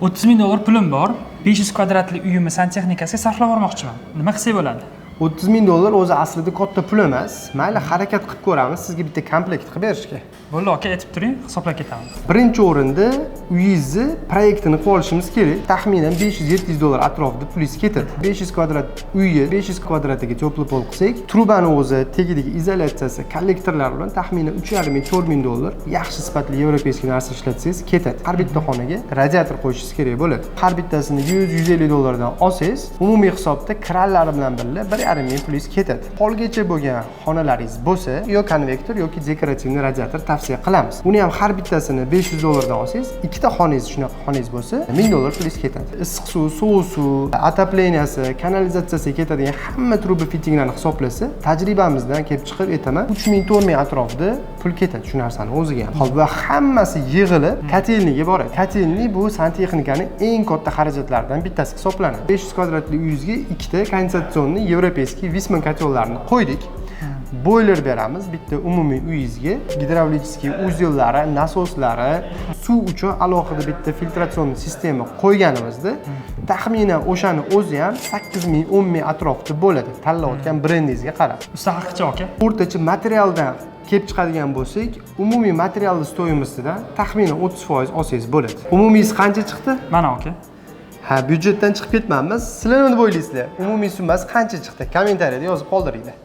$30,000 pulim bor. 500 kvadratli uyimni santexnikasiga sarflab yubormoqchiman. Nima qilsak bo'ladi? $30,000 o'zi aslida katta pul emas. Mayli, harakat qilib ko'ramiz sizga bitta komplekt qilib berishga. Bo'ldi, aka, aytib turing, hisoblab ketaman. Birinchi o'rinda uyingizni proyektini qilib olishimiz kerak. Taxminan $500-700 atrofida pulingiz ketadi. 500 kvadrat uyga 500 kvadratiga teplый pol qilsak, trubani o'zi, tagidagi izolyatsiyasi, kollektorlar bilan taxminan $3,5-4,000 yaxshi sifatli yevropeyskiy narsa ishlatsangiz ketadi. Har bitta xonaga radiator qo'yishingiz kerak bo'ladi. Har bittasini $100-150 dan olsangiz, umumiy hisobda krallari bilan birga $1,5 pulingiz ketadi. Polgacha bo'lgan xonalaringiz bo'lsa, yo konvektor yoki dekorativniy radiator tavsiya qilamiz. Uni ham har bittasini $500 dan olsangiz, ikkita xonangiz shunaqa xonangiz bo'lsa, $1000 pulingiz ketadi. Issiq suv, sovuq suv, otopleniyasi, kanalizatsiyasiga ketadigan hamma truba fittinglarni hisoblasa, tajribamizdan kelib chiqib aytaman, 3000-4000 atrofida pul ketadi shu narsani o'ziga ham. Xo'p, va hammasi yig'ilib kotelniga boradi. Kotelni bu santexnikaning eng katta xarajatlaridan bittasi hisoblanadi. 500 kvadratli uyingizga ikkita kondensatsionniy yevropeyskiy Viessmann kotellarni qo'ydik. Boiler beramiz bitta umumiy uyingizga, gidravlический uzyellari, nasoslari, suv uchun alohida bitta filtratsion sistema qo'yganimizda, taxminan o'shani o'zi ham 8000-10000 atrofida bo'ladi, tanlayotgan brendingizga qarab. Usta haqiqatchi aka. O'rtacha materialdan kelib chiqadigan bo'lsak, umumiy materialni stoyimasidan taxminan 30% olsangiz bo'ladi. Umumiysi qancha chiqdi? Mana aka. Ha, byudjetdan chiqib ketmaymiz. Sizlar nima o'ylaysizlar? Umumiy summasi qancha chiqdi? Kommentariyada yozib qoldiringlar.